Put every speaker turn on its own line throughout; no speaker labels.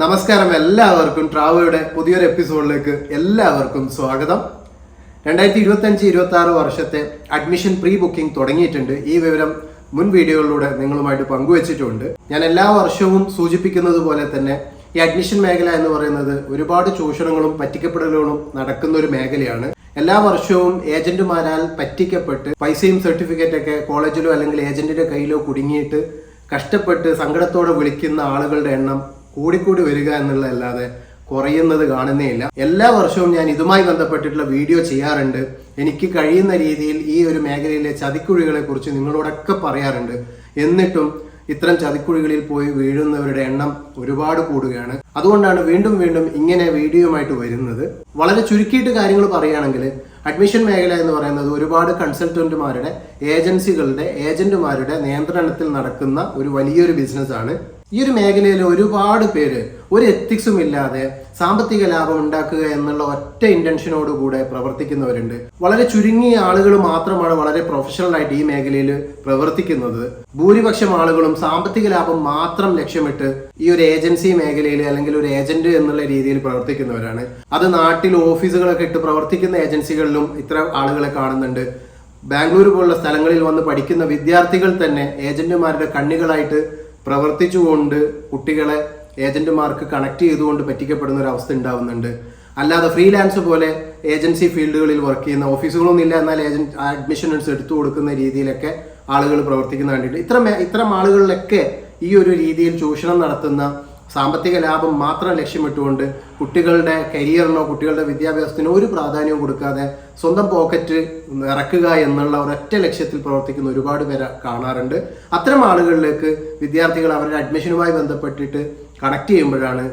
നമസ്കാരം, എല്ലാവർക്കും ട്രാവയുടെ പുതിയൊരു എപ്പിസോഡിലേക്ക് എല്ലാവർക്കും സ്വാഗതം. 2025-26 വർഷത്തെ അഡ്മിഷൻ പ്രീ ബുക്കിംഗ് തുടങ്ങിയിട്ടുണ്ട്. ഈ വിവരം മുൻ വീഡിയോകളിലൂടെ നിങ്ങളുമായിട്ട് പങ്കുവച്ചിട്ടുണ്ട്. ഞാൻ എല്ലാ വർഷവും സൂചിപ്പിക്കുന്നത് പോലെ തന്നെ ഈ അഡ്മിഷൻ മേഖല എന്ന് പറയുന്നത് ഒരുപാട് ചൂഷണങ്ങളും പറ്റിക്കപ്പെടലുകളും നടക്കുന്ന ഒരു മേഖലയാണ്. എല്ലാ വർഷവും ഏജന്റുമാരാൽ പറ്റിക്കപ്പെട്ട് പൈസയും സർട്ടിഫിക്കറ്റൊക്കെ കോളേജിലോ അല്ലെങ്കിൽ ഏജന്റിന്റെ കയ്യിലോ കുടുങ്ങിയിട്ട് കഷ്ടപ്പെട്ട് സങ്കടത്തോടെ വിളിക്കുന്ന ആളുകളുടെ എണ്ണം കൂടിക്കൂടി വരിക എന്നുള്ളതല്ലാതെ കുറയുന്നത് കാണുന്നേ ഇല്ല. എല്ലാ വർഷവും ഞാൻ ഇതുമായി ബന്ധപ്പെട്ടിട്ടുള്ള വീഡിയോ ചെയ്യാറുണ്ട്. എനിക്ക് കഴിയുന്ന രീതിയിൽ ഈ ഒരു മേഖലയിലെ ചതിക്കുഴികളെ കുറിച്ച് നിങ്ങളോടൊക്കെ പറയാറുണ്ട്. എന്നിട്ടും ഇത്തരം ചതിക്കുഴികളിൽ പോയി വീഴുന്നവരുടെ എണ്ണം ഒരുപാട് കൂടുകയാണ്. അതുകൊണ്ടാണ് വീണ്ടും വീണ്ടും ഇങ്ങനെ വീഡിയോയുമായിട്ട് വരുന്നത്. വളരെ ചുരുക്കിയിട്ട് കാര്യങ്ങൾ പറയുകയാണെങ്കിൽ അഡ്മിഷൻ മേഖല എന്ന് പറയുന്നത് ഒരുപാട് കൺസൾട്ടന്റുമാരുടെ ഏജന്റുമാരുടെ നിയന്ത്രണത്തിൽ നടക്കുന്ന ഒരു വലിയൊരു ബിസിനസ്സാണ്. ഈ ഒരു മേഖലയിൽ ഒരുപാട് പേര് ഒരു എത്തിക്സും ഇല്ലാതെ സാമ്പത്തിക ലാഭം ഉണ്ടാക്കുക എന്നുള്ള ഒറ്റ ഇന്റൻഷനോട് കൂടെ പ്രവർത്തിക്കുന്നവരുണ്ട്. വളരെ ചുരുങ്ങിയ ആളുകൾ മാത്രമാണ് വളരെ പ്രൊഫഷണൽ ആയിട്ട് ഈ മേഖലയിൽ പ്രവർത്തിക്കുന്നത്. ഭൂരിപക്ഷം ആളുകളും സാമ്പത്തിക ലാഭം മാത്രം ലക്ഷ്യമിട്ട് ഈ ഒരു ഏജൻസി മേഖലയിൽ അല്ലെങ്കിൽ ഒരു ഏജന്റ് എന്നുള്ള രീതിയിൽ പ്രവർത്തിക്കുന്നവരാണ്. അത് നാട്ടിൽ ഓഫീസുകളൊക്കെ ഇട്ട് പ്രവർത്തിക്കുന്ന ഏജൻസികളിലും ഇത്ര ആളുകളെ കാണുന്നുണ്ട്. ബാംഗ്ലൂർ പോലുള്ള സ്ഥലങ്ങളിൽ വന്ന് പഠിക്കുന്ന വിദ്യാർത്ഥികൾ തന്നെ ഏജന്റുമാരുടെ കണ്ണികളായിട്ട് പ്രവർത്തിച്ചുകൊണ്ട് കുട്ടികളെ ഏജന്റുമാർക്ക് കണക്ട് ചെയ്തുകൊണ്ട് പറ്റിക്കപ്പെടുന്ന ഒരു അവസ്ഥ ഉണ്ടാവുന്നുണ്ട്. അല്ലാതെ ഫ്രീലാൻസ് പോലെ ഏജൻസി ഫീൽഡുകളിൽ വർക്ക് ചെയ്യുന്ന ഓഫീസുകളൊന്നും ഇല്ല, എന്നാൽ അഡ്മിഷൻസ് എടുത്തു കൊടുക്കുന്ന രീതിയിലൊക്കെ ആളുകൾ പ്രവർത്തിക്കുന്ന കണ്ടിട്ട് ഇത്തരം ആളുകളിലൊക്കെ ഈ ഒരു രീതിയിൽ ചൂഷണം നടത്തുന്ന സാമ്പത്തിക ലാഭം മാത്രം ലക്ഷ്യമിട്ടുകൊണ്ട് കുട്ടികളുടെ കരിയറിനോ കുട്ടികളുടെ വിദ്യാഭ്യാസത്തിനോ ഒരു പ്രാധാന്യവും കൊടുക്കാതെ സ്വന്തം പോക്കറ്റ് ഇറക്കുക എന്നുള്ള ഒരൊറ്റ ലക്ഷ്യത്തിൽ പ്രവർത്തിക്കുന്ന ഒരുപാട് പേരെ കാണാറുണ്ട്. അത്തരം ആളുകളിലേക്ക് വിദ്യാർത്ഥികൾ അവരുടെ അഡ്മിഷനുമായി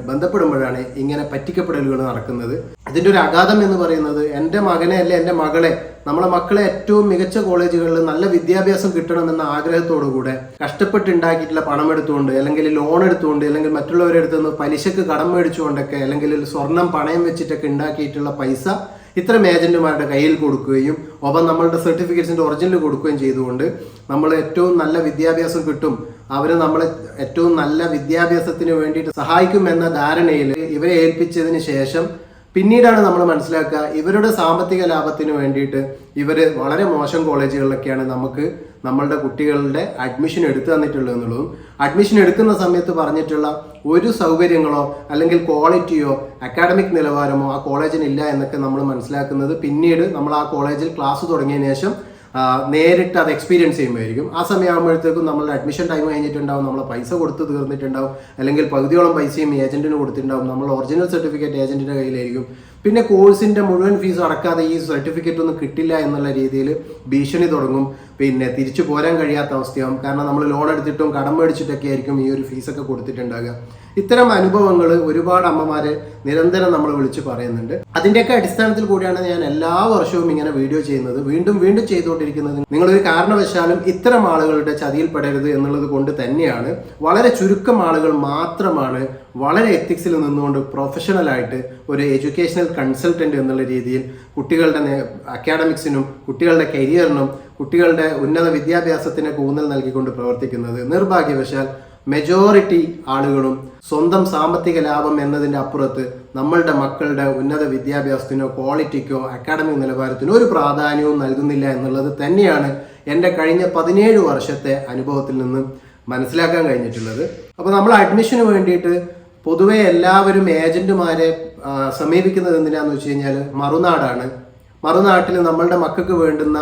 ബന്ധപ്പെടുമ്പോഴാണ് ഇങ്ങനെ പറ്റിക്കപ്പെടലുകൾ നടക്കുന്നത്. ഇതിൻ്റെ ഒരു അഗാധം എന്ന് പറയുന്നത് എൻ്റെ മകനെ അല്ലെ എൻ്റെ മകളെ, നമ്മളെ മക്കളെ ഏറ്റവും മികച്ച കോളേജുകളിൽ നല്ല വിദ്യാഭ്യാസം കിട്ടണമെന്ന ആഗ്രഹത്തോടു കൂടെ കഷ്ടപ്പെട്ടുണ്ടാക്കിയിട്ടുള്ള പണം എടുത്തുകൊണ്ട് അല്ലെങ്കിൽ ലോൺ എടുത്തുകൊണ്ട് അല്ലെങ്കിൽ മറ്റുള്ളവരുടെ അടുത്ത് നിന്ന് പലിശക്ക് കടം മേടിച്ചുകൊണ്ടൊക്കെ അല്ലെങ്കിൽ സ്വർണം പണയം വെച്ചിട്ടൊക്കെ ഉണ്ടാക്കിയിട്ടുള്ള പൈസ ഇത്തരം ഏജന്റുമാരുടെ കയ്യിൽ കൊടുക്കുകയും ഒപ്പം നമ്മളുടെ സർട്ടിഫിക്കറ്റ്സിന്റെ ഒറിജിനൽ കൊടുക്കുകയും ചെയ്തുകൊണ്ട് നമ്മൾ ഏറ്റവും നല്ല വിദ്യാഭ്യാസം കിട്ടും, അവർ നമ്മളെ ഏറ്റവും നല്ല വിദ്യാഭ്യാസത്തിന് വേണ്ടിയിട്ട് സഹായിക്കുമെന്ന ധാരണയിൽ ഇവരെ ഏൽപ്പിച്ചതിന് ശേഷം പിന്നീടാണ് നമ്മൾ മനസ്സിലാക്കുക ഇവരുടെ സാമ്പത്തിക ലാഭത്തിന് വേണ്ടിയിട്ട് ഇവർ വളരെ മോശം കോളേജുകളിലൊക്കെയാണ് നമ്മളുടെ കുട്ടികളുടെ അഡ്മിഷൻ എടുത്തു തന്നിട്ടുള്ളത് എന്നുള്ളതും അഡ്മിഷൻ എടുക്കുന്ന സമയത്ത് പറഞ്ഞിട്ടുള്ള ഒരു സൗകര്യങ്ങളോ അല്ലെങ്കിൽ ക്വാളിറ്റിയോ അക്കാഡമിക് നിലവാരമോ ആ കോളേജിന് ഇല്ല എന്നൊക്കെ നമ്മൾ മനസ്സിലാക്കുന്നത് പിന്നീട് നമ്മൾ ആ കോളേജിൽ ക്ലാസ് തുടങ്ങിയതിന് ശേഷം നേരിട്ട് അത് എക്സ്പീരിയൻസ് ചെയ്യുമ്പോഴായിരിക്കും. ആ സമയമാകുമ്പോഴത്തേക്കും നമ്മളുടെ അഡ്മിഷൻ ടൈം കഴിഞ്ഞിട്ടുണ്ടാവും, നമ്മൾ പൈസ കൊടുത്ത് തീർന്നിട്ടുണ്ടാവും, അല്ലെങ്കിൽ പകുതിയോളം പൈസയും ഏജന്റിന് കൊടുത്തിട്ടുണ്ടാവും, നമ്മൾ ഒറിജിനൽ സർട്ടിഫിക്കറ്റ് ഏജന്റിന്റെ കയ്യിലായിരിക്കും. പിന്നെ കോഴ്സിന്റെ മുഴുവൻ ഫീസ് അടക്കാതെ ഈ സർട്ടിഫിക്കറ്റ് ഒന്നും കിട്ടില്ല എന്നുള്ള രീതിയിൽ ഭീഷണി തുടങ്ങും. പിന്നെ തിരിച്ചു പോരാൻ കഴിയാത്ത അവസ്ഥയാവും. കാരണം നമ്മൾ ലോൺ എടുത്തിട്ടും കടം മേടിച്ചിട്ടൊക്കെ ആയിരിക്കും ഈ ഒരു ഫീസൊക്കെ കൊടുത്തിട്ടുണ്ടാകുക. ഇത്തരം അനുഭവങ്ങൾ ഒരുപാട് അമ്മമാരെ നിരന്തരം നമ്മൾ വിളിച്ച് പറയുന്നുണ്ട്. അതിൻ്റെയൊക്കെ അടിസ്ഥാനത്തിൽ കൂടിയാണ് ഞാൻ എല്ലാ വർഷവും ഇങ്ങനെ വീഡിയോ ചെയ്യുന്നത്, വീണ്ടും ചെയ്തുകൊണ്ടിരിക്കുന്നത്. നിങ്ങളൊരു കാരണവശാലും ഇത്തരം ആളുകളുടെ ചതിയിൽപ്പെടരുത് എന്നുള്ളത് കൊണ്ട് തന്നെയാണ്. വളരെ ചുരുക്കം ആളുകൾ മാത്രമാണ് വളരെ എത്തിക്സിൽ നിന്നുകൊണ്ട് പ്രൊഫഷണലായിട്ട് ഒരു എഡ്യൂക്കേഷണൽ കൺസൾട്ടന്റ് എന്നുള്ള രീതിയിൽ കുട്ടികളുടെ അക്കാഡമിക്സിനും കുട്ടികളുടെ കരിയറിനും കുട്ടികളുടെ ഉന്നത വിദ്യാഭ്യാസത്തിനൊക്കെ ഊന്നൽ നൽകിക്കൊണ്ട് പ്രവർത്തിക്കുന്നത്. നിർഭാഗ്യവശാൽ മെജോറിറ്റി ആളുകളും സ്വന്തം സാമ്പത്തിക ലാഭം എന്നതിൻ്റെ അപ്പുറത്ത് നമ്മളുടെ മക്കളുടെ ഉന്നത വിദ്യാഭ്യാസത്തിനോ ക്വാളിറ്റിക്കോ അക്കാഡമിക് നിലവാരത്തിനോ ഒരു പ്രാധാന്യവും നൽകുന്നില്ല എന്നുള്ളത് തന്നെയാണ് എൻ്റെ കഴിഞ്ഞ 17 വർഷത്തെ അനുഭവത്തിൽ നിന്ന് മനസ്സിലാക്കാൻ കഴിഞ്ഞിട്ടുള്ളത്. അപ്പോൾ നമ്മൾ അഡ്മിഷന് വേണ്ടിയിട്ട് പൊതുവെ എല്ലാവരും ഏജന്റുമാരെ സമീപിക്കുന്നത് എന്തിനാന്ന് വെച്ച് കഴിഞ്ഞാൽ മറുനാട്ടിൽ നമ്മളുടെ മക്കൾക്ക് വേണ്ടുന്ന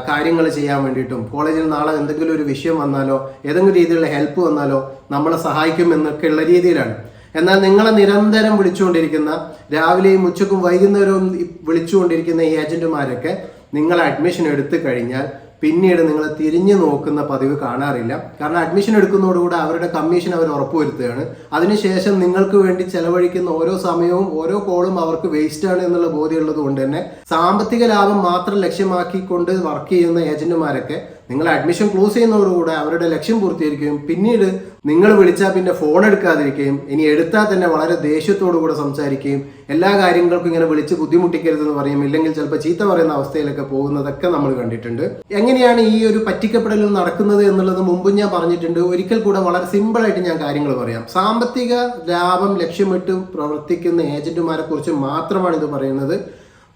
കാര്യങ്ങൾ ചെയ്യാൻ വേണ്ടിയിട്ടും കോളേജിൽ നാളെ എന്തെങ്കിലും ഒരു വിഷയം വന്നാലോ ഏതെങ്കിലും രീതിയിലുള്ള ഹെൽപ്പ് വന്നാലോ നമ്മളെ സഹായിക്കും എന്നൊക്കെയുള്ള രീതിയിലാണ്. എന്നാൽ നിങ്ങളെ നിരന്തരം വിളിച്ചുകൊണ്ടിരിക്കുന്ന, രാവിലെയും ഉച്ചക്കും വൈകുന്നേരവും വിളിച്ചുകൊണ്ടിരിക്കുന്ന ഈ ഏജന്റുമാരൊക്കെ നിങ്ങൾ അഡ്മിഷൻ എടുത്തു കഴിഞ്ഞാൽ പിന്നീട് നിങ്ങൾ തിരിഞ്ഞു നോക്കുന്ന പതിവ് കാണാറില്ല. കാരണം അഡ്മിഷൻ എടുക്കുന്നതോടുകൂടെ അവരുടെ കമ്മീഷൻ അവർ ഉറപ്പുവരുത്തുകയാണ്. അതിനുശേഷം നിങ്ങൾക്ക് വേണ്ടി ചെലവഴിക്കുന്ന ഓരോ സമയവും ഓരോ കോളും അവർക്ക് വേസ്റ്റ് ആണ് എന്നുള്ള ബോധ്യമുള്ളത് കൊണ്ട് തന്നെ സാമ്പത്തിക ലാഭം മാത്രം ലക്ഷ്യമാക്കിക്കൊണ്ട് വർക്ക് ചെയ്യുന്ന ഏജന്റുമാരൊക്കെ നിങ്ങൾ അഡ്മിഷൻ ക്ലോസ് ചെയ്യുന്നതോടുകൂടെ അവരുടെ ലക്ഷ്യം പൂർത്തീകരിക്കുകയും പിന്നീട് നിങ്ങൾ വിളിച്ചാൽ പിന്നെ ഫോൺ എടുക്കാതിരിക്കുകയും ഇനി എടുത്താൽ തന്നെ വളരെ ദേഷ്യത്തോടു കൂടെ സംസാരിക്കുകയും എല്ലാ കാര്യങ്ങൾക്കും ഇങ്ങനെ വിളിച്ച് ബുദ്ധിമുട്ടിക്കരുതെന്ന് പറയും, ഇല്ലെങ്കിൽ ചിലപ്പോൾ ചീത്ത പറയുന്ന അവസ്ഥയിലൊക്കെ പോകുന്നതൊക്കെ നമ്മൾ കണ്ടിട്ടുണ്ട്. എങ്ങനെയാണ് ഈ ഒരു പറ്റിക്കപ്പെടൽ നടക്കുന്നത് എന്നുള്ളത് മുമ്പ് ഞാൻ പറഞ്ഞിട്ടുണ്ട്. ഒരിക്കൽ കൂടെ വളരെ സിമ്പിളായിട്ട് ഞാൻ കാര്യങ്ങൾ പറയാം. സാമ്പത്തിക ലാഭം ലക്ഷ്യമിട്ട് പ്രവർത്തിക്കുന്ന ഏജന്റുമാരെ കുറിച്ച് മാത്രമാണ് ഇത് പറയുന്നത്.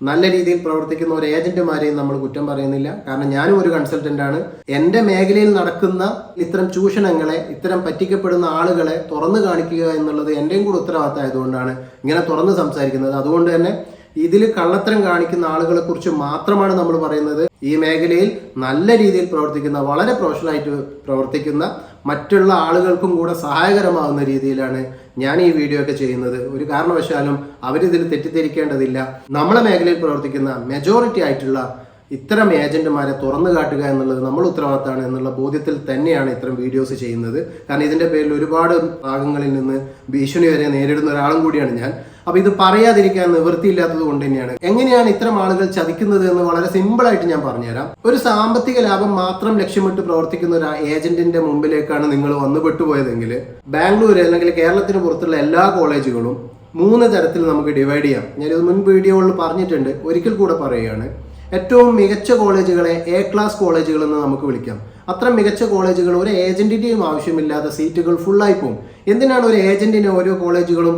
നല്ല രീതിയിൽ പ്രവർത്തിക്കുന്ന ഒരു ഏജന്റുമാരെയും നമ്മൾ കുറ്റം പറയുന്നില്ല. കാരണം ഞാനും ഒരു കൺസൾട്ടന്റ് ആണ്. എൻ്റെ മേഖലയിൽ നടക്കുന്ന ഇത്തരം ചൂഷണങ്ങളെ, ഇത്തരം പറ്റിക്കപ്പെടുന്ന ആളുകളെ തുറന്നു കാണിക്കുക എന്നുള്ളത് എൻ്റെയും കൂടെ ഉത്തരവാദിത്തമായതുകൊണ്ടാണ് ഇങ്ങനെ തുറന്ന് സംസാരിക്കുന്നത്. അതുകൊണ്ട് തന്നെ ഇതിൽ കള്ളത്തരം കാണിക്കുന്ന ആളുകളെ കുറിച്ച് മാത്രമാണ് നമ്മൾ പറയുന്നത്. ഈ മേഖലയിൽ നല്ല രീതിയിൽ പ്രവർത്തിക്കുന്ന, വളരെ പ്രൊഫഷണലായിട്ട് പ്രവർത്തിക്കുന്ന മറ്റുള്ള ആളുകൾക്കും കൂടെ സഹായകരമാകുന്ന രീതിയിലാണ് ഞാൻ ഈ വീഡിയോ ഒക്കെ ചെയ്യുന്നത്. ഒരു കാരണവശാലും അവരിതിൽ തെറ്റിദ്ധരിക്കേണ്ടതില്ല. നമ്മളെ മേഖലയിൽ പ്രവർത്തിക്കുന്ന മെജോറിറ്റി ആയിട്ടുള്ള ഇത്തരം ഏജന്റുമാരെ തുറന്നു കാട്ടുക എന്നുള്ളത് നമ്മൾ ഉത്തരവാദിത്തമാണ് എന്നുള്ള ബോധ്യത്തിൽ തന്നെയാണ് ഇത്തരം വീഡിയോസ് ചെയ്യുന്നത്. കാരണം ഇതിന്റെ പേരിൽ ഒരുപാട് ഭാഗങ്ങളിൽ നിന്ന് ഭീഷണി വരെ നേരിടുന്ന ഒരാളും കൂടിയാണ് ഞാൻ. അപ്പൊ ഇത് പറയാതിരിക്കാൻ നിവൃത്തിയില്ലാത്തത് കൊണ്ട് തന്നെയാണ്. എങ്ങനെയാണ് ഇത്തരം ആളുകൾ ചതിക്കുന്നത് എന്ന് വളരെ സിമ്പിളായിട്ട് ഞാൻ പറഞ്ഞുതരാം. ഒരു സാമ്പത്തിക ലാഭം മാത്രം ലക്ഷ്യമിട്ട് പ്രവർത്തിക്കുന്ന ഒരു ഏജന്റിന്റെ മുമ്പിലേക്കാണ് നിങ്ങൾ വന്നു പെട്ടുപോയതെങ്കിൽ ബാംഗ്ലൂർ അല്ലെങ്കിൽ കേരളത്തിന് പുറത്തുള്ള എല്ലാ കോളേജുകളും 3 തരത്തിൽ നമുക്ക് ഡിവൈഡ് ചെയ്യാം. ഞാനിത് മുൻ വീഡിയോകളിൽ പറഞ്ഞിട്ടുണ്ട്, ഒരിക്കൽ കൂടെ പറയുകയാണ്. ഏറ്റവും മികച്ച കോളേജുകളെ എ ക്ലാസ് കോളേജുകൾ എന്ന് നമുക്ക് വിളിക്കാം. അത്ര മികച്ച കോളേജുകൾ ഒരു ഏജന്റിന്റെയും ആവശ്യമില്ലാത്ത സീറ്റുകൾ ഫുള്ളായി പോകും. എന്തിനാണ് ഒരു ഏജന്റിനെ ഓരോ കോളേജുകളും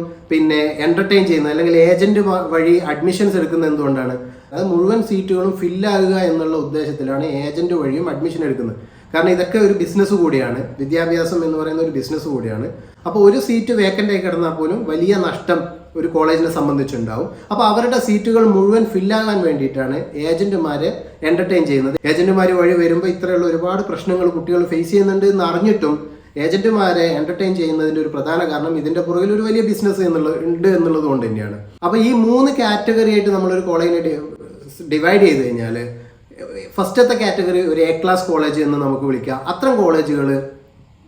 എന്റർടൈൻ ചെയ്യുന്നത്, അല്ലെങ്കിൽ ഏജന്റ് വഴി അഡ്മിഷൻസ് എടുക്കുന്നത്? എന്തുകൊണ്ടാണ്? അത് മുഴുവൻ സീറ്റുകളും ഫില്ലാകുക എന്നുള്ള ഉദ്ദേശത്തിലാണ് ഏജന്റ് വഴിയും അഡ്മിഷൻ എടുക്കുന്നത്. കാരണം ഇതൊക്കെ ഒരു ബിസിനസ് കൂടിയാണ്. വിദ്യാഭ്യാസം എന്ന് പറയുന്ന ഒരു ബിസിനസ് കൂടിയാണ്. അപ്പോൾ ഒരു സീറ്റ് വേക്കൻ്റ് ആയി കിടന്നാൽ പോലും വലിയ നഷ്ടം ഒരു കോളേജിനെ സംബന്ധിച്ചുണ്ടാവും. അപ്പോൾ അവരുടെ സീറ്റുകൾ മുഴുവൻ ഫില്ലാകാൻ വേണ്ടിയിട്ടാണ് ഏജന്റുമാരെ എന്റർടൈൻ ചെയ്യുന്നത്. ഏജന്റുമാർ വഴി വരുമ്പോൾ ഇത്രയുള്ള ഒരുപാട് പ്രശ്നങ്ങൾ കുട്ടികൾ ഫേസ് ചെയ്യുന്നുണ്ട് എന്ന് അറിഞ്ഞിട്ടും ഏജന്റുമാരെ എന്റർടൈൻ ചെയ്യുന്നതിന്റെ ഒരു പ്രധാന കാരണം ഇതിന്റെ പുറകിൽ ഒരു വലിയ ബിസിനസ് ഉണ്ട് എന്നുള്ളത് കൊണ്ട് തന്നെയാണ്. അപ്പോൾ ഈ 3 കാറ്റഗറി ആയിട്ട് നമ്മളൊരു കോളേജിനെ ഡിവൈഡ് ചെയ്ത് കഴിഞ്ഞാൽ ഫസ്റ്റത്തെ കാറ്റഗറി ഒരു എ ക്ലാസ് കോളേജ് എന്ന് നമുക്ക് വിളിക്കാം. അത്തരം കോളേജുകൾ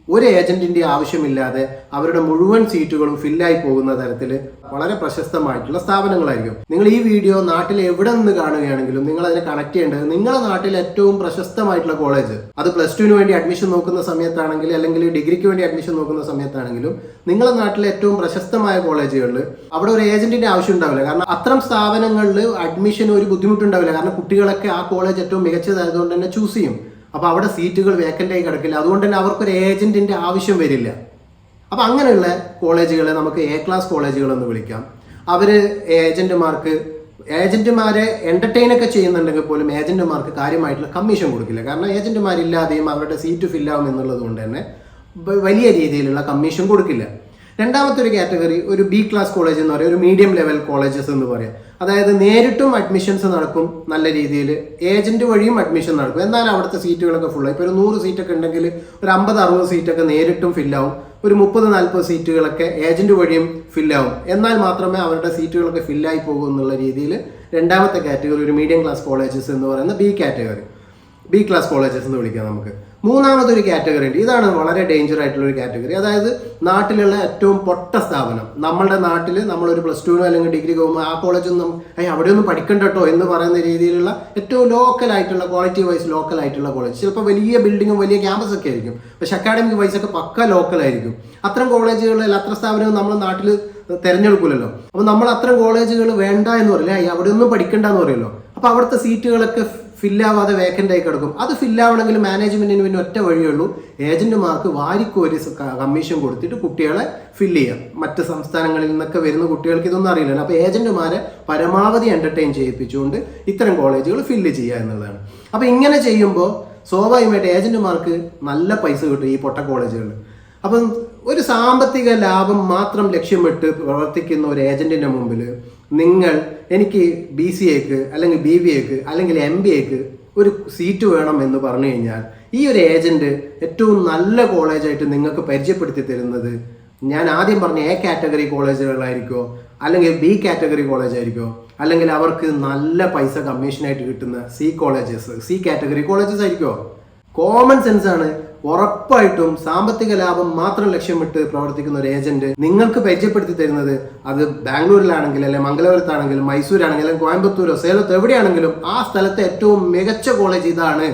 ഒരു ഏജന്റിന്റെ ആവശ്യമില്ലാതെ അവരുടെ മുഴുവൻ സീറ്റുകളും ഫില്ലായി പോകുന്ന തരത്തിൽ വളരെ പ്രശസ്തമായിട്ടുള്ള സ്ഥാപനങ്ങളായിരിക്കും. നിങ്ങൾ ഈ വീഡിയോ നാട്ടിൽ എവിടെ നിന്ന് കാണുകയാണെങ്കിലും നിങ്ങൾ അതിനെ കണക്ട് ചെയ്യേണ്ടത് നിങ്ങളുടെ നാട്ടിൽ ഏറ്റവും പ്രശസ്തമായിട്ടുള്ള കോളേജ്, അത് +2 വേണ്ടി അഡ്മിഷൻ നോക്കുന്ന സമയത്താണെങ്കിൽ അല്ലെങ്കിൽ ഡിഗ്രിക്ക് വേണ്ടി അഡ്മിഷൻ നോക്കുന്ന സമയത്താണെങ്കിലും നിങ്ങളുടെ നാട്ടിലെ ഏറ്റവും പ്രശസ്തമായ കോളേജുകളിൽ അവിടെ ഒരു ഏജന്റിന്റെ ആവശ്യം ഉണ്ടാവില്ല. കാരണം അത്തരം സ്ഥാപനങ്ങളിൽ അഡ്മിഷൻ ഒരു ബുദ്ധിമുട്ടുണ്ടാവില്ല. കാരണം കുട്ടികളൊക്കെ ആ കോളേജ് ഏറ്റവും മികച്ചതായതുകൊണ്ട് തന്നെ ചൂസ് ചെയ്യും. അപ്പോൾ അവിടെ സീറ്റുകൾ വേക്കൻ്റായി കിടക്കില്ല. അതുകൊണ്ട് തന്നെ അവർക്കൊരു ഏജന്റിന്റെ ആവശ്യം വരില്ല. അപ്പോൾ അങ്ങനെയുള്ള കോളേജുകളെ നമുക്ക് എ ക്ലാസ് കോളേജുകൾ എന്ന് വിളിക്കാം. അവർ ഏജന്റുമാരെ എന്റർടൈനൊക്കെ ചെയ്യുന്നുണ്ടെങ്കിൽ പോലും ഏജന്റുമാർക്ക് കാര്യമായിട്ടുള്ള കമ്മീഷൻ കൊടുക്കില്ല. കാരണം ഏജന്റുമാരില്ലാതെയും അവരുടെ സീറ്റ് ഫില്ലാവും എന്നുള്ളത് കൊണ്ട് തന്നെ വലിയ രീതിയിലുള്ള കമ്മീഷൻ കൊടുക്കില്ല. രണ്ടാമത്തെ ഒരു കാറ്റഗറി ഒരു ബി ക്ലാസ് കോളേജ് എന്ന് പറയും, ഒരു മീഡിയം ലെവൽ കോളേജസ് എന്ന് പറയാം. അതായത് നേരിട്ടും അഡ്മിഷൻസ് നടക്കും, നല്ല രീതിയിൽ ഏജന്റ് വഴിയും അഡ്മിഷൻ നടക്കും. എന്നാൽ അവിടുത്തെ സീറ്റുകളൊക്കെ ഫുള്ളായി. ഇപ്പോൾ ഒരു 100 സീറ്റൊക്കെ ഉണ്ടെങ്കിൽ ഒരു 50-60 സീറ്റൊക്കെ നേരിട്ടും ഫില്ലാവും. ഒരു 30-40 സീറ്റുകളൊക്കെ ഏജന്റ് വഴിയും ഫില്ലാവും. എന്നാൽ മാത്രമേ അവരുടെ സീറ്റുകളൊക്കെ ഫില്ലായി പോകും എന്നുള്ള രീതിയിൽ രണ്ടാമത്തെ കാറ്റഗറി ഒരു മീഡിയം ക്ലാസ് കോളേജസ് എന്ന് പറയുന്ന ബി ക്ലാസ് കോളേജസ് എന്ന് വിളിക്കാം നമുക്ക്. മൂന്നാമതൊരു കാറ്റഗറി ഉണ്ട്. ഇതാണ് വളരെ ഡേഞ്ചർ ആയിട്ടുള്ള ഒരു കാറ്റഗറി. അതായത് നാട്ടിലുള്ള ഏറ്റവും പൊട്ട സ്ഥാപനം. നമ്മളുടെ നാട്ടിൽ നമ്മളൊരു +2 അല്ലെങ്കിൽ ഡിഗ്രി പോകുമ്പോൾ ആ കോളേജൊന്നും അവിടെയൊന്നും പഠിക്കണ്ട കേട്ടോ എന്ന് പറയുന്ന രീതിയിലുള്ള ഏറ്റവും ലോക്കലായിട്ടുള്ള, ക്വാളിറ്റി വൈസ് ലോക്കലായിട്ടുള്ള കോളേജ്. ചിലപ്പോൾ വലിയ ബിൽഡിങ്ങും വലിയ ക്യാമ്പസ് ഒക്കെ ആയിരിക്കും, പക്ഷെ അക്കാഡമിക് വൈസ് ഒക്കെ പക്ക ലോക്കലായിരിക്കും. അത്തരം കോളേജുകളിൽ അത്ര സ്ഥാപനവും നമ്മുടെ നാട്ടിൽ തിരഞ്ഞെടുക്കില്ലല്ലോ. അപ്പോൾ നമ്മൾ അത്തരം കോളേജുകൾ വേണ്ട എന്ന് പറയില്ല, അവിടെയൊന്നും പഠിക്കണ്ട എന്ന് പറയുമല്ലോ. അപ്പോൾ അവിടുത്തെ സീറ്റുകളൊക്കെ ഫില്ലാവാതെ വേക്കൻ്റായി കിടക്കും. അത് ഫില്ലാവണമെങ്കിൽ മാനേജ്മെന്റിന് പിന്നെ ഒറ്റ വഴിയുള്ളൂ, ഏജന്റുമാർക്ക് വാരിക്കോരി കമ്മീഷൻ കൊടുത്തിട്ട് കുട്ടികളെ ഫില്ല് ചെയ്യാം. മറ്റ് സംസ്ഥാനങ്ങളിൽ നിന്നൊക്കെ വരുന്ന കുട്ടികൾക്ക് ഇതൊന്നും അറിയില്ലല്ലോ. അപ്പോൾ ഏജന്റുമാരെ പരമാവധി എന്റർടൈൻ ചെയ്യിപ്പിച്ചുകൊണ്ട് ഇത്തരം കോളേജുകൾ ഫില്ല് ചെയ്യുക എന്നുള്ളതാണ്. അപ്പോൾ ഇങ്ങനെ ചെയ്യുമ്പോൾ സ്വാഭാവികമായിട്ട് ഏജന്റുമാർക്ക് നല്ല പൈസ കിട്ടും ഈ പൊട്ട കോളേജുകളിൽ. അപ്പം ഒരു സാമ്പത്തിക ലാഭം മാത്രം ലക്ഷ്യമിട്ട് പ്രവർത്തിക്കുന്ന ഒരു ഏജന്റിന്റെ മുമ്പിൽ എനിക്ക് BCAക്ക് അല്ലെങ്കിൽ BBAക്ക് അല്ലെങ്കിൽ MBAക്ക് ഒരു സീറ്റ് വേണം എന്ന് പറഞ്ഞു കഴിഞ്ഞാൽ ഈ ഒരു ഏജന്റ് ഏറ്റവും നല്ല കോളേജായിട്ട് നിങ്ങൾക്ക് പരിചയപ്പെടുത്തി തരുന്നത് ഞാൻ ആദ്യം പറഞ്ഞ എ കാറ്റഗറി കോളേജുകളായിരിക്കോ അല്ലെങ്കിൽ ബി കാറ്റഗറി കോളേജ് ആയിരിക്കോ അല്ലെങ്കിൽ അവർക്ക് നല്ല പൈസ കമ്മീഷനായിട്ട് കിട്ടുന്ന സി കാറ്റഗറി കോളേജസ് ആയിരിക്കോ? കോമൺ സെൻസ് ആണ്. ഉറപ്പായിട്ടും സാമ്പത്തിക ലാഭം മാത്രം ലക്ഷ്യമിട്ട് പ്രവർത്തിക്കുന്ന ഒരു ഏജന്റ് നിങ്ങൾക്ക് പരിചയപ്പെടുത്തി തരുന്നത് അത് ബാംഗ്ലൂരിലാണെങ്കിൽ അല്ലെങ്കിൽ മംഗലാപുരത്താണെങ്കിലും മൈസൂരാണെങ്കിലും കോയമ്പത്തൂരോ സേലത്തോ എവിടെയാണെങ്കിലും ആ സ്ഥലത്തെ ഏറ്റവും മികച്ച കോളേജ് ഇതാണ്,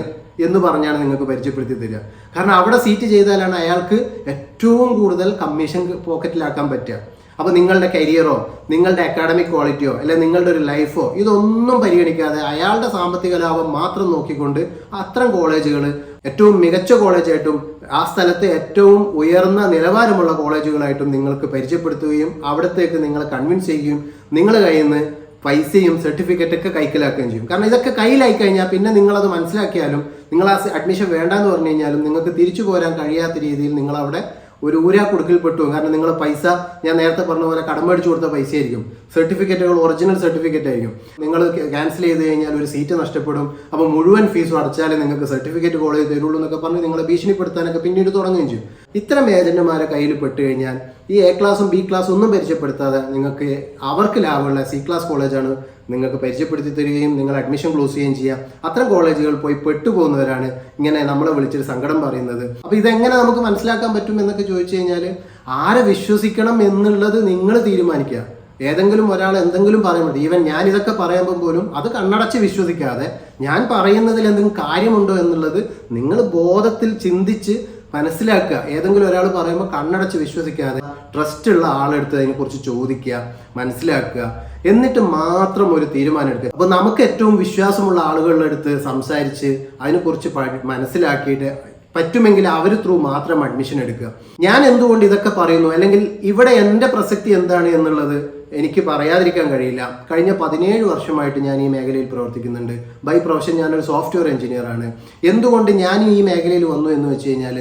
എന്ന് പറഞ്ഞാണ് നിങ്ങൾക്ക് പരിചയപ്പെടുത്തി തരിക. കാരണം അവിടെ സീറ്റ് ചെയ്താലാണ് അയാൾക്ക് ഏറ്റവും കൂടുതൽ കമ്മീഷൻ പോക്കറ്റിലാക്കാൻ പറ്റുക. അപ്പോൾ നിങ്ങളുടെ കരിയറോ നിങ്ങളുടെ അക്കാഡമിക് ക്വാളിറ്റിയോ അല്ലെങ്കിൽ നിങ്ങളുടെ ഒരു ലൈഫോ ഇതൊന്നും പരിഗണിക്കാതെ അയാളുടെ സാമ്പത്തിക ലാഭം മാത്രം നോക്കിക്കൊണ്ട് അത്തരം കോളേജുകൾ ഏറ്റവും മികച്ച കോളേജായിട്ടും ആ സ്ഥലത്തെ ഏറ്റവും ഉയർന്ന നിലവാരമുള്ള കോളേജുകളായിട്ടും നിങ്ങൾക്ക് പരിചയപ്പെടുത്തുകയും അവിടത്തേക്ക് നിങ്ങളെ കൺവിൻസ് ചെയ്യുകയും നിങ്ങളുടെ കയ്യിൽ നിന്ന് പൈസയും സർട്ടിഫിക്കറ്റൊക്കെ കൈക്കലാക്കുകയും ചെയ്യും. കാരണം ഇതൊക്കെ കയ്യിലായി കഴിഞ്ഞാൽ പിന്നെ നിങ്ങളത് മനസ്സിലാക്കിയാലും നിങ്ങൾ ആ അഡ്മിഷൻ വേണ്ടാന്ന് പറഞ്ഞു കഴിഞ്ഞാലും നിങ്ങൾക്ക് തിരിച്ചു പോരാൻ കഴിയാത്ത രീതിയിൽ നിങ്ങളവിടെ ഒരു ഊരാക്കുടുക്കിൽപ്പെട്ടു. കാരണം നിങ്ങൾ പൈസ ഞാൻ നേരത്തെ പറഞ്ഞ പോലെ കടം മേടിച്ചു കൊടുത്ത പൈസ ആയിരിക്കും. സർട്ടിഫിക്കറ്റുകൾ ഒറിജിനൽ സർട്ടിഫിക്കറ്റ് ആയിരിക്കും. നിങ്ങൾ ക്യാൻസൽ ചെയ്ത് കഴിഞ്ഞാൽ ഒരു സീറ്റ് നഷ്ടപ്പെടും. അപ്പോൾ മുഴുവൻ ഫീസും അടച്ചാലേ നിങ്ങൾക്ക് സർട്ടിഫിക്കറ്റ് കോളേജ് തരുള്ളൂ എന്നൊക്കെ പറഞ്ഞ് നിങ്ങളെ ഭീഷണിപ്പെടുത്താനൊക്കെ പിന്നീട് തുടങ്ങുകയും ചെയ്യും. ഇത്തരം ഏജന്റുമാരെ കയ്യിൽ പെട്ട് കഴിഞ്ഞാൽ ഈ എ ക്ലാസും ബി ക്ലാസും ഒന്നും പരിചയപ്പെടുത്താതെ നിങ്ങൾക്ക് അവർക്ക് ലാഭമുള്ള സി ക്ലാസ് കോളേജാണ് നിങ്ങൾക്ക് പരിചയപ്പെടുത്തി തരികയും നിങ്ങൾ അഡ്മിഷൻ ക്ലോസ് ചെയ്യുകയും ചെയ്യാം. അത്തരം കോളേജുകൾ പോയി പെട്ടുപോകുന്നവരാണ് ഇങ്ങനെ നമ്മളെ വിളിച്ചൊരു സങ്കടം പറയുന്നത്. അപ്പോൾ ഇതെങ്ങനെ നമുക്ക് മനസ്സിലാക്കാൻ പറ്റും എന്നൊക്കെ ചോദിച്ചു കഴിഞ്ഞാൽ ആരെ വിശ്വസിക്കണം എന്നുള്ളത് നിങ്ങൾ തീരുമാനിക്കുക. ഏതെങ്കിലും ഒരാൾ എന്തെങ്കിലും പറയുമ്പോൾ ഈവൻ ഞാൻ ഇതൊക്കെ പറയുമ്പോൾ പോലും അത് കണ്ണടച്ച് വിശ്വസിക്കാതെ ഞാൻ പറയുന്നതിൽ എന്തെങ്കിലും കാര്യമുണ്ടോ എന്നുള്ളത് നിങ്ങൾ ബോധത്തിൽ ചിന്തിച്ച് മനസ്സിലാക്കുക. ഏതെങ്കിലും ഒരാൾ പറയുമ്പോൾ കണ്ണടച്ച് വിശ്വസിക്കാതെ ട്രസ്റ്റ് ഉള്ള ആളെടുത്ത് അതിനെക്കുറിച്ച് ചോദിക്കുക, മനസ്സിലാക്കുക, എന്നിട്ട് മാത്രം ഒരു തീരുമാനം എടുക്കുക. അപ്പോൾ നമുക്ക് ഏറ്റവും വിശ്വാസമുള്ള ആളുകളുടെ അടുത്ത് സംസാരിച്ച് അതിനെക്കുറിച്ച് മനസ്സിലാക്കിയിട്ട് പറ്റുമെങ്കിൽ അവർ ത്രൂ മാത്രം അഡ്മിഷൻ എടുക്കുക. ഞാൻ എന്തുകൊണ്ട് ഇതൊക്കെ പറയുന്നു, അല്ലെങ്കിൽ ഇവിടെ എൻ്റെ പ്രസക്തി എന്താണ് എന്നുള്ളത് എനിക്ക് പറയാതിരിക്കാൻ കഴിയില്ല. കഴിഞ്ഞ 17 വർഷമായിട്ട് ഞാൻ ഈ മേഖലയിൽ പ്രവർത്തിക്കുന്നുണ്ട്. ബൈ പ്രൊഫഷൻ ഞാനൊരു സോഫ്റ്റ്വെയർ എഞ്ചിനീയർ ആണ്. എന്തുകൊണ്ട് ഞാൻ ഈ മേഖലയിൽ വന്നു എന്ന് വെച്ച് കഴിഞ്ഞാൽ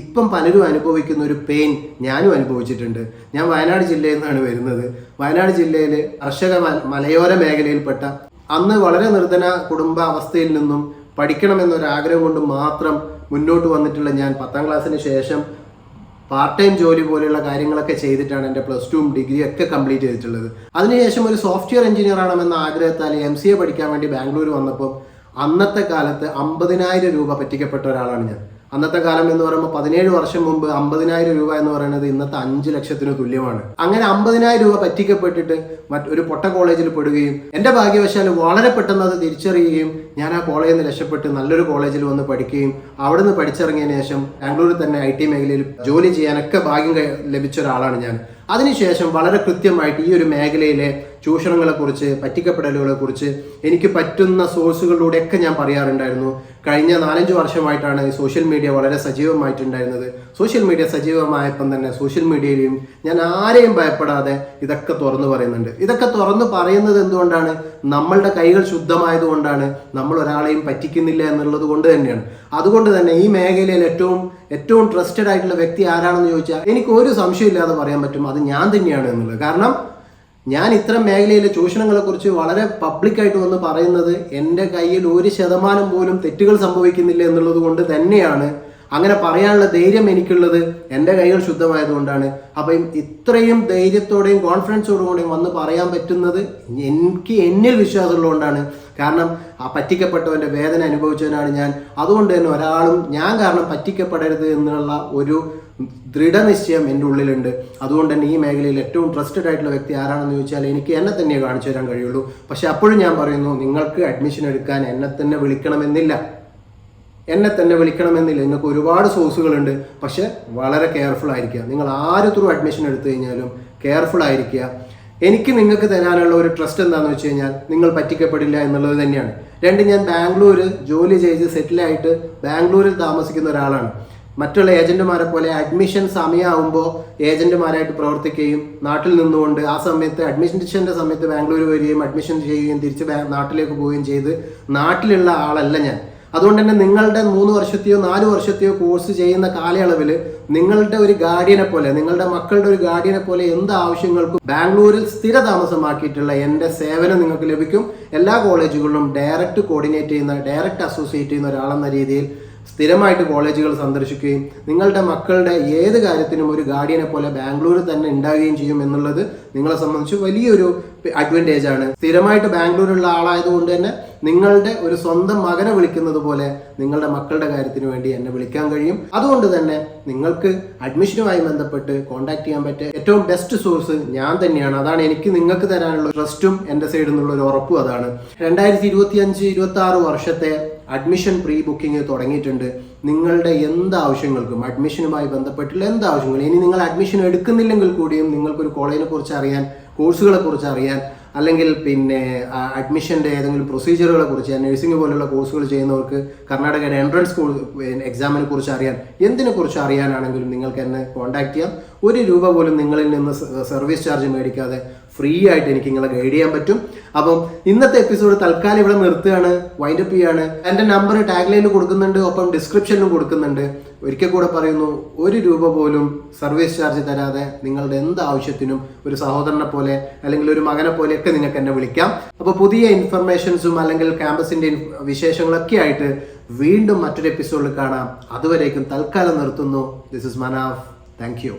ഇപ്പം പലരും അനുഭവിക്കുന്ന ഒരു പെയിൻ ഞാനും അനുഭവിച്ചിട്ടുണ്ട്. ഞാൻ വയനാട് ജില്ലയിൽ നിന്നാണ് വരുന്നത്. വയനാട് ജില്ലയിൽ കർഷക മലയോര മേഖലയിൽപ്പെട്ട അന്ന് വളരെ നിർധന കുടുംബ അവസ്ഥയിൽ നിന്നും പഠിക്കണമെന്നൊരാഗ്രഹം കൊണ്ട് മാത്രം മുന്നോട്ട് വന്നിട്ടുള്ള ഞാൻ 10ാം ക്ലാസ്സിന് ശേഷം പാർട്ട് ടൈം ജോലി പോലെയുള്ള കാര്യങ്ങളൊക്കെ ചെയ്തിട്ടാണ് എൻ്റെ +2 ഡിഗ്രി ഒക്കെ കംപ്ലീറ്റ് ചെയ്തിട്ടുള്ളത്. അതിനുശേഷം ഒരു സോഫ്റ്റ്വെയർ എഞ്ചിനീയർ ആണെന്ന ആഗ്രഹത്താൽ MCA പഠിക്കാൻ വേണ്ടി ബാംഗ്ലൂർ വന്നപ്പോൾ അന്നത്തെ കാലത്ത് 50,000 രൂപ പറ്റിക്കപ്പെട്ട ഒരാളാണ് ഞാൻ. അന്നത്തെ കാലം എന്ന് പറയുമ്പോൾ 17 വർഷം മുമ്പ് 50,000 രൂപ എന്ന് പറയുന്നത് ഇന്നത്തെ 5 ലക്ഷത്തിന് തുല്യമാണ്. അങ്ങനെ 50,000 രൂപ പറ്റിക്കപ്പെട്ടിട്ട് ഒരു പൊട്ട കോളേജിൽ പെടുകയും എൻ്റെ ഭാഗ്യവശാൽ വളരെ പെട്ടെന്ന് അത് തിരിച്ചറിയുകയും ഞാൻ ആ കോളേജിൽ നിന്ന് രക്ഷപ്പെട്ട് നല്ലൊരു കോളേജിൽ വന്ന് പഠിക്കുകയും അവിടെ നിന്ന് പഠിച്ചിറങ്ങിയതിന് ശേഷം ബാംഗ്ലൂരിൽ തന്നെ IT മേഖലയിൽ ജോലി ചെയ്യാനൊക്കെ ഭാഗ്യം ലഭിച്ച ഒരാളാണ് ഞാൻ. അതിനുശേഷം വളരെ കൃത്യമായിട്ട് ഈ ഒരു മേഖലയിലെ ചൂഷണങ്ങളെക്കുറിച്ച് പറ്റിക്കപ്പെടലുകളെക്കുറിച്ച് എനിക്ക് പറ്റുന്ന സോഴ്സുകളിലൂടെയൊക്കെ ഞാൻ പറയാറുണ്ടായിരുന്നു. കഴിഞ്ഞ 4-5 വർഷമായിട്ടാണ് സോഷ്യൽ മീഡിയ വളരെ സജീവമായിട്ടുണ്ടായിരുന്നത്. സോഷ്യൽ മീഡിയ സജീവമായപ്പം തന്നെ സോഷ്യൽ മീഡിയയിലും ഞാൻ ആരെയും ഭയപ്പെടാതെ ഇതൊക്കെ തുറന്നു പറയുന്നുണ്ട്. ഇതൊക്കെ തുറന്നു പറയുന്നത് എന്തുകൊണ്ടാണ്? നമ്മളുടെ കൈകൾ ശുദ്ധമായതുകൊണ്ടാണ്. നമ്മൾ ഒരാളെയും പറ്റിക്കുന്നില്ല എന്നുള്ളത് കൊണ്ട് തന്നെയാണ്. അതുകൊണ്ട് തന്നെ ഈ മേഖലയിൽ ഏറ്റവും ട്രസ്റ്റഡ് ആയിട്ടുള്ള വ്യക്തി ആരാണെന്ന് ചോദിച്ചാൽ എനിക്ക് ഒരു സംശയമില്ലാതെ പറയാൻ പറ്റും, അത് ഞാൻ തന്നെയാണ് എന്നുള്ളത്. കാരണം ഞാൻ ഇത്തരം മേഖലയിലെ ചൂഷണങ്ങളെക്കുറിച്ച് വളരെ പബ്ലിക്കായിട്ട് വന്ന് പറയുന്നത് എൻ്റെ കയ്യിൽ 1% പോലും തെറ്റുകൾ സംഭവിക്കുന്നില്ല എന്നുള്ളത് കൊണ്ട് തന്നെയാണ്. അങ്ങനെ പറയാനുള്ള ധൈര്യം എനിക്കുള്ളത് എൻ്റെ കൈകൾ ശുദ്ധമായതുകൊണ്ടാണ്. അപ്പം ഇത്രയും ധൈര്യത്തോടെയും കോൺഫിഡൻസോടും കൂടെയും വന്ന് പറയാൻ പറ്റുന്നത് എനിക്ക് എന്നിൽ വിശ്വാസമുള്ളതുകൊണ്ടാണ്. കാരണം ആ പറ്റിക്കപ്പെട്ടവൻ്റെ വേദന അനുഭവിച്ചവനാണ് ഞാൻ. അതുകൊണ്ട് തന്നെ ഒരാളും ഞാൻ കാരണം പറ്റിക്കപ്പെടരുത് എന്നുള്ള ഒരു ദൃഢനിശ്ചയം എൻ്റെ ഉള്ളിലുണ്ട്. അതുകൊണ്ട് തന്നെ ഈ മേഖലയിൽ ഏറ്റവും ട്രസ്റ്റഡ് ആയിട്ടുള്ള വ്യക്തി ആരാണെന്ന് ചോദിച്ചാൽ എനിക്ക് എന്നെ തന്നെ കാണിച്ചു തരാൻ കഴിയുള്ളൂ. പക്ഷെ അപ്പോഴും ഞാൻ പറയുന്നു, നിങ്ങൾക്ക് അഡ്മിഷൻ എടുക്കാൻ എന്നെ തന്നെ വിളിക്കണമെന്നില്ല. നിങ്ങൾക്ക് ഒരുപാട് സോഴ്സുകളുണ്ട്. പക്ഷെ വളരെ കെയർഫുൾ ആയിരിക്കുക. നിങ്ങൾ ആര് ത്രൂ അഡ്മിഷൻ എടുത്തു കഴിഞ്ഞാലും കെയർഫുൾ ആയിരിക്കുക. എനിക്ക് നിങ്ങൾക്ക് തരാനുള്ള ഒരു ട്രസ്റ്റ് എന്താണെന്ന് വെച്ച് കഴിഞ്ഞാൽ നിങ്ങൾ പറ്റിക്കപ്പെടില്ല എന്നുള്ളത് തന്നെയാണ്. 2, ഞാൻ ബാംഗ്ലൂർ ജോലി ചെയ്ത് സെറ്റിലായിട്ട് ബാംഗ്ലൂരിൽ താമസിക്കുന്ന ഒരാളാണ്. മറ്റുള്ള ഏജന്റുമാരെ പോലെ അഡ്മിഷൻ സമയമാകുമ്പോൾ ഏജന്റുമാരായിട്ട് പ്രവർത്തിക്കുകയും നാട്ടിൽ നിന്നുകൊണ്ട് ആ സമയത്ത് അഡ്മിഷൻ്റെ സമയത്ത് ബാംഗ്ലൂർ വരികയും അഡ്മിഷൻ ചെയ്യുകയും തിരിച്ച് നാട്ടിലേക്ക് പോവുകയും ചെയ്ത് നാട്ടിലുള്ള ആളല്ല ഞാൻ. അതുകൊണ്ട് തന്നെ നിങ്ങളുടെ 3 വർഷത്തെയോ 4 വർഷത്തെയോ കോഴ്സ് ചെയ്യുന്ന കാലയളവിൽ നിങ്ങളുടെ ഒരു ഗാർഡിയനെ പോലെ, നിങ്ങളുടെ മക്കളുടെ ഒരു ഗാർഡിയനെ പോലെ എന്ത് ആവശ്യങ്ങൾക്കും ബാംഗ്ലൂരിൽ സ്ഥിര താമസമാക്കിയിട്ടുള്ള എൻ്റെ സേവനം നിങ്ങൾക്ക് ലഭിക്കും. എല്ലാ കോളേജുകളിലും ഡയറക്റ്റ് കോർഡിനേറ്റ് ചെയ്യുന്ന, ഡയറക്റ്റ് അസോസിയേറ്റ് ചെയ്യുന്ന ഒരാളെന്ന രീതിയിൽ സ്ഥിരമായിട്ട് കോളേജുകൾ സന്ദർശിക്കുകയും നിങ്ങളുടെ മക്കളുടെ ഏത് കാര്യത്തിനും ഒരു ഗാർഡിയനെ പോലെ ബാംഗ്ലൂരിൽ തന്നെ ഉണ്ടാകുകയും ചെയ്യും എന്നുള്ളത് നിങ്ങളെ സംബന്ധിച്ച് വലിയൊരു അഡ്വാൻറ്റേജ് ആണ്. സ്ഥിരമായിട്ട് ബാംഗ്ലൂരിലുള്ള ആളായതുകൊണ്ട് തന്നെ നിങ്ങളുടെ ഒരു സ്വന്തം മകനെ വിളിക്കുന്നത് പോലെ നിങ്ങളുടെ മക്കളുടെ കാര്യത്തിന് വേണ്ടി എന്നെ വിളിക്കാൻ കഴിയും. അതുകൊണ്ട് തന്നെ നിങ്ങൾക്ക് അഡ്മിഷനുമായി ബന്ധപ്പെട്ട് കോൺടാക്ട് ചെയ്യാൻ പറ്റിയ ഏറ്റവും ബെസ്റ്റ് സോഴ്സ് ഞാൻ തന്നെയാണ്. അതാണ് എനിക്ക് നിങ്ങൾക്ക് തരാനുള്ള ട്രസ്റ്റും എൻ്റെ സൈഡിൽ നിന്നുള്ള ഒരു ഉറപ്പും അതാണ്. 2025-26 വർഷത്തെ അഡ്മിഷൻ പ്രീ ബുക്കിംഗ് തുടങ്ങിയിട്ടുണ്ട്. നിങ്ങളുടെ എന്ത് ആവശ്യങ്ങൾക്കും അഡ്മിഷനുമായി ബന്ധപ്പെട്ടുള്ള എന്ത് ആവശ്യങ്ങളും, ഇനി നിങ്ങൾ അഡ്മിഷൻ എടുക്കുന്നില്ലെങ്കിൽ കൂടിയും നിങ്ങൾക്കൊരു കോളേജിനെ കുറിച്ച് അറിയാൻ, കോഴ്സുകളെ കുറിച്ച് അറിയാൻ, അല്ലെങ്കിൽ പിന്നെ അഡ്മിഷൻ്റെ ഏതെങ്കിലും പ്രൊസീജിയറുകളെ കുറിച്ച്, നഴ്സിംഗ് പോലുള്ള കോഴ്സുകൾ ചെയ്യുന്നവർക്ക് കർണാടകയുടെ എൻട്രൻസ് എക്സാമിനെ കുറിച്ച് അറിയാൻ, എന്തിനെക്കുറിച്ച് അറിയാനാണെങ്കിലും നിങ്ങൾക്ക് എന്നെ കോൺടാക്ട് ചെയ്യാം. ₹1 പോലും നിങ്ങളിൽ നിന്ന് സർവീസ് ചാർജ് മേടിക്കാതെ ഫ്രീ ആയിട്ട് എനിക്ക് നിങ്ങളെ ഗൈഡ് ചെയ്യാൻ പറ്റും. അപ്പം ഇന്നത്തെ എപ്പിസോഡ് തൽക്കാലം ഇവിടെ നിർത്തുകയാണ്, വൈൻഡപ്പ് ചെയ്യാണ്. എൻ്റെ നമ്പർ ടാഗ് ലൈനിൽ കൊടുക്കുന്നുണ്ട്, ഒപ്പം ഡിസ്ക്രിപ്ഷനിലും കൊടുക്കുന്നുണ്ട്. ഒരിക്കൽ കൂടെ പറയുന്നു, ₹1 പോലും സർവീസ് ചാർജ് തരാതെ നിങ്ങളുടെ എന്ത് ആവശ്യത്തിനും ഒരു സഹോദരനെ പോലെ അല്ലെങ്കിൽ ഒരു മകനെ പോലെയൊക്കെ നിങ്ങൾക്ക് എന്നെ വിളിക്കാം. അപ്പോൾ പുതിയ ഇൻഫർമേഷൻസും അല്ലെങ്കിൽ ക്യാമ്പസിൻ്റെ വിശേഷങ്ങളൊക്കെ ആയിട്ട് വീണ്ടും മറ്റൊരു എപ്പിസോഡിൽ കാണാം. അതുവരേക്കും തൽക്കാലം നിർത്തുന്നു. This is Manaf. Thank you.